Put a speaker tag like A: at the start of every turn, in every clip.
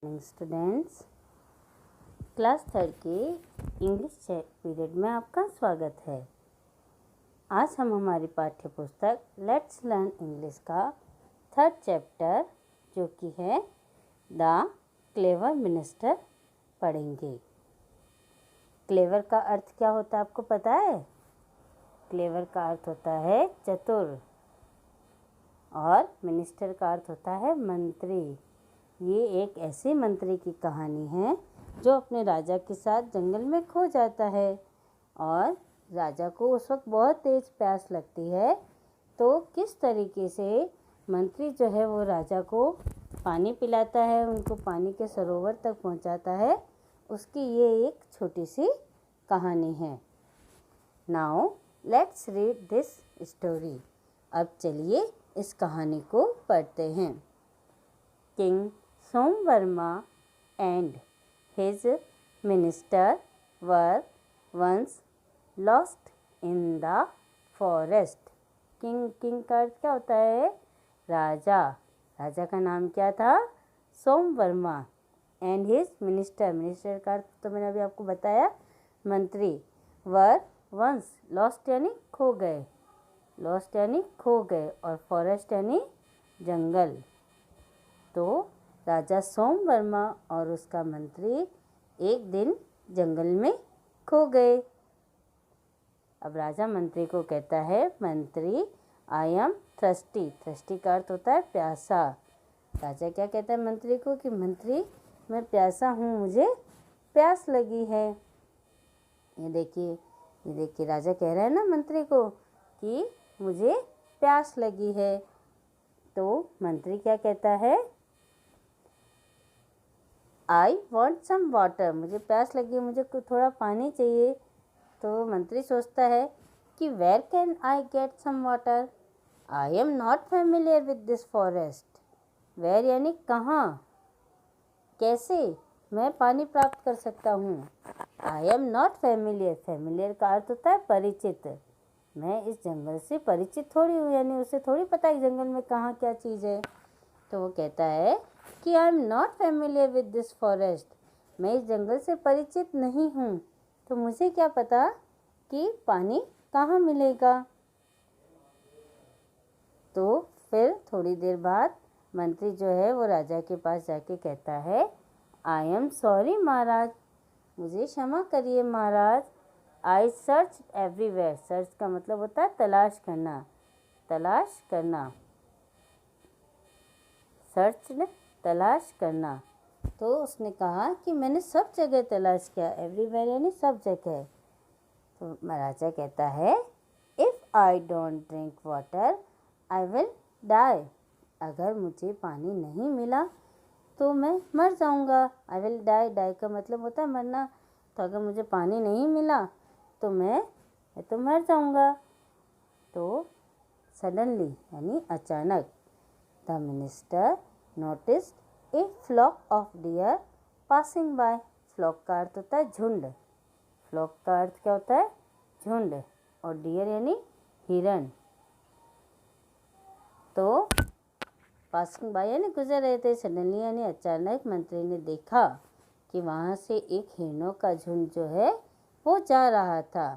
A: Students, class third के English period में आपका स्वागत है। आज हम हमारी पाठ्य पुस्तक लेट्स लर्न इंग्लिश का थर्ड चैप्टर जो कि है द क्लेवर मिनिस्टर पढ़ेंगे। क्लेवर का अर्थ क्या होता है आपको पता है? क्लेवर का अर्थ होता है चतुर और मिनिस्टर का अर्थ होता है मंत्री। ये एक ऐसे मंत्री की कहानी है जो अपने राजा के साथ जंगल में खो जाता है और राजा को उस वक्त बहुत तेज प्यास लगती है। तो किस तरीके से मंत्री जो है वो राजा को पानी पिलाता है, उनको पानी के सरोवर तक पहुंचाता है, उसकी ये एक छोटी सी कहानी है। Now let's read this story. अब चलिए इस कहानी को पढ़ते हैं। King Somvarma and his minister were once lost in the forest. King का अर्थ क्या होता है? राजा। राजा का नाम क्या था? सोमवर्मा। एंड हिज मिनिस्टर का अर्थ तो मैंने अभी आपको बताया, मंत्री। वर वंस, लॉस्ट यानी खो गए, लॉस्ट यानी खो गए, और फॉरेस्ट यानी जंगल। तो राजा सोमवर्मा और उसका मंत्री एक दिन जंगल में खो गए। अब राजा मंत्री को कहता है, मंत्री आई एम थर्स्टी। थर्स्टी का अर्थ होता है प्यासा। राजा क्या कहता है मंत्री को कि मंत्री मैं प्यासा हूँ, मुझे प्यास लगी है। ये देखिए राजा कह रहा है ना मंत्री को कि मुझे प्यास लगी है। तो मंत्री क्या कहता है? I want some water. मुझे प्यास लगी है, मुझे थोड़ा पानी चाहिए। तो मंत्री सोचता है कि where can I get some water? I am not familiar with this forest. Where यानी कहाँ, कैसे मैं पानी प्राप्त कर सकता हूँ। I am not familiar, familiar का अर्थ होता है परिचित। मैं इस जंगल से परिचित थोड़ी हूँ, यानी उसे थोड़ी पता है जंगल में कहाँ क्या चीज़ है। तो वो कहता है कि आई am not familiar with this forest. मैं इस जंगल से परिचित नहीं हूँ, तो मुझे क्या पता कि पानी कहाँ मिलेगा। तो फिर थोड़ी देर बाद मंत्री जो है वो राजा के पास जाके कहता है, आई एम सॉरी महाराज, मुझे क्षमा करिए महाराज। I search everywhere. सर्च का मतलब होता है तलाश करना, तलाश करना, सर्च ने तलाश करना। तो उसने कहा कि मैंने सब जगह तलाश किया। एवरीवेयर यानी सब जगह। तो महाराजा कहता है, if I don't drink water I will die. अगर मुझे पानी नहीं मिला तो मैं मर जाऊंगा। आई विल डाई, डाई का मतलब होता है मरना। तो अगर मुझे पानी नहीं मिला तो मैं तो मर जाऊंगा। तो सडनली यानी अचानक the minister noticed a flock of deer passing by. Flock का अर्थ होता है झुंड। फ्लॉक का अर्थ क्या होता है? झुंड। और डियर यानी हिरण। तो पासिंग बाय यानी गुजर रहे थे। सडनली यानी अचानक मंत्री ने देखा कि वहाँ से एक हिरणों का झुंड जो है वो जा रहा था।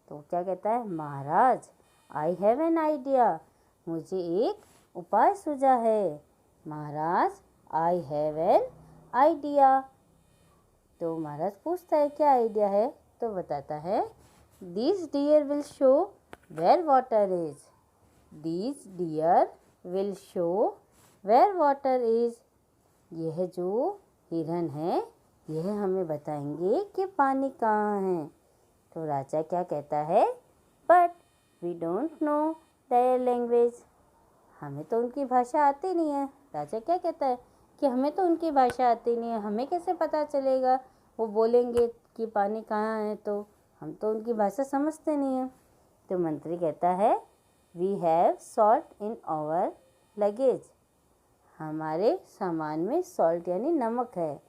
A: तो क्या कहता है, महाराज आई हैव एन आइडिया। मुझे एक उपाय सूझा है। महाराज आई हैव एन आइडिया। तो महाराज पूछता है क्या आइडिया है? तो बताता है, these deer will show where water is. These deer will show where water is. यह जो हिरन है यह हमें बताएंगे कि पानी कहाँ है। तो राजा क्या कहता है, but we don't know their language. हमें तो उनकी भाषा आती नहीं है। राजा क्या कहता है कि हमें तो उनकी भाषा आती नहीं है, हमें कैसे पता चलेगा वो बोलेंगे कि पानी कहाँ है, तो हम तो उनकी भाषा समझते नहीं हैं। तो मंत्री कहता है, we have salt in our luggage. हमारे सामान में सॉल्ट यानी नमक है,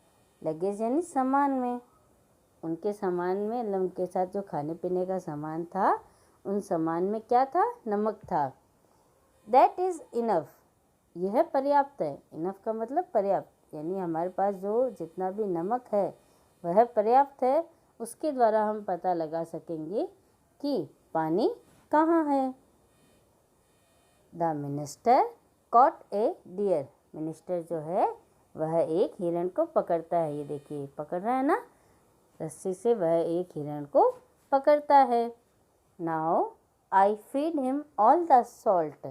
A: लगेज यानी सामान में। उनके सामान में, उनके साथ जो खाने पीने का सामान था उन सामान में क्या था? नमक था। That is enough. यह पर्याप्त है। इनफ का मतलब पर्याप्त, यानी हमारे पास जो जितना भी नमक है वह पर्याप्त है, उसके द्वारा हम पता लगा सकेंगे कि पानी कहाँ है। The minister caught a deer. Minister जो है वह एक हिरण को पकड़ता है। ये देखिए पकड़ रहा है ना, रस्सी से वह एक हिरण को पकड़ता है। Now I feed him all the salt.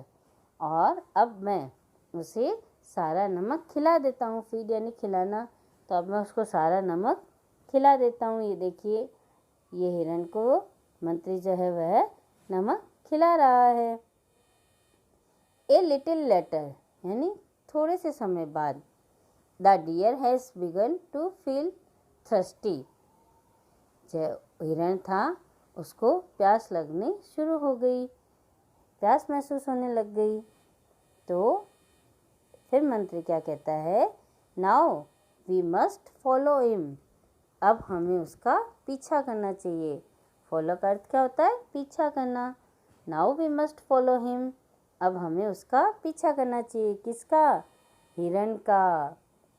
A: और अब मैं उसे सारा नमक खिला देता हूँ। फीड यानी खिलाना, तो अब मैं उसको सारा नमक खिला देता हूँ। ये देखिए ये हिरण को मंत्री जो है वह नमक खिला रहा है। ए लिटिल लेटर यानी थोड़े से समय बाद, the deer has begun to feel thirsty. जो हिरण था उसको प्यास लगनी शुरू हो गई, प्यास महसूस होने लग गई। तो फिर मंत्री क्या कहता है, now we must follow him. अब हमें उसका पीछा करना चाहिए। फॉलो का अर्थ क्या होता है, पीछा करना। Now we must follow him. अब हमें उसका पीछा करना चाहिए। किसका, हिरण का।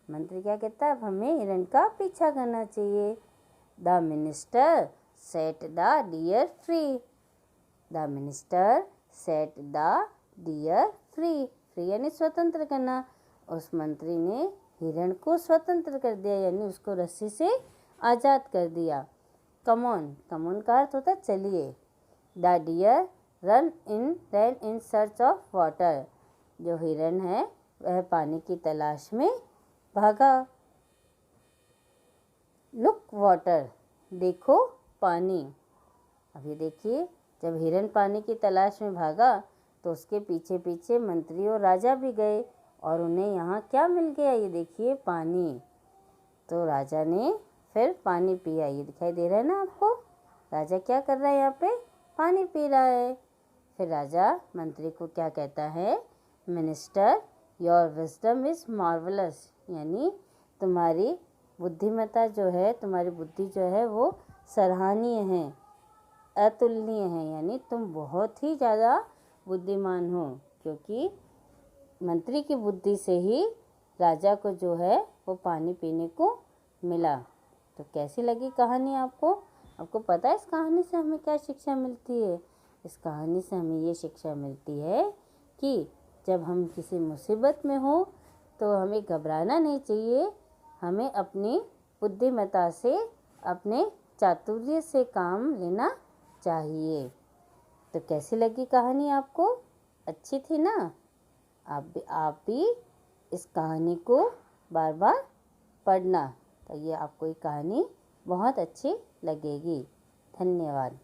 A: मंत्री क्या कहता है, अब हमें हिरण का पीछा करना चाहिए। The minister set the deer free. The minister set the deer free. Free यानी स्वतंत्र करना। उस मंत्री ने हिरण को स्वतंत्र कर दिया, यानी उसको रस्सी से आज़ाद कर दिया। कमॉन, कमॉन का अर्थ होता है चलिए। The deer run in search of water. जो हिरण है वह पानी की तलाश में भागा। लुक वाटर, देखो पानी। अब ये देखिए जब हिरण पानी की तलाश में भागा तो उसके पीछे पीछे मंत्री और राजा भी गए और उन्हें यहाँ क्या मिल गया, ये देखिए पानी। तो राजा ने फिर पानी पिया। ये दिखाई दे रहा है ना आपको, राजा क्या कर रहा है, यहाँ पे पानी पी रहा है। फिर राजा मंत्री को क्या कहता है, minister your wisdom is marvellous. यानी तुम्हारी बुद्धिमत्ता जो है, तुम्हारी बुद्धि जो है वो सराहनीय है, अतुलनीय है। यानी तुम बहुत ही ज़्यादा बुद्धिमान हो, क्योंकि मंत्री की बुद्धि से ही राजा को जो है वो पानी पीने को मिला। तो कैसी लगी कहानी आपको? आपको पता है इस कहानी से हमें क्या शिक्षा मिलती है? इस कहानी से हमें ये शिक्षा मिलती है कि जब हम किसी मुसीबत में हो तो हमें घबराना नहीं चाहिए। हमें अपनी बुद्धिमत्ता से, अपने चातुर्य से काम लेना चाहिए। तो कैसी लगी कहानी आपको? अच्छी थी ना? आप भी इस कहानी को बार बार पढ़ना, तो ये आपको ये कहानी बहुत अच्छी लगेगी। धन्यवाद।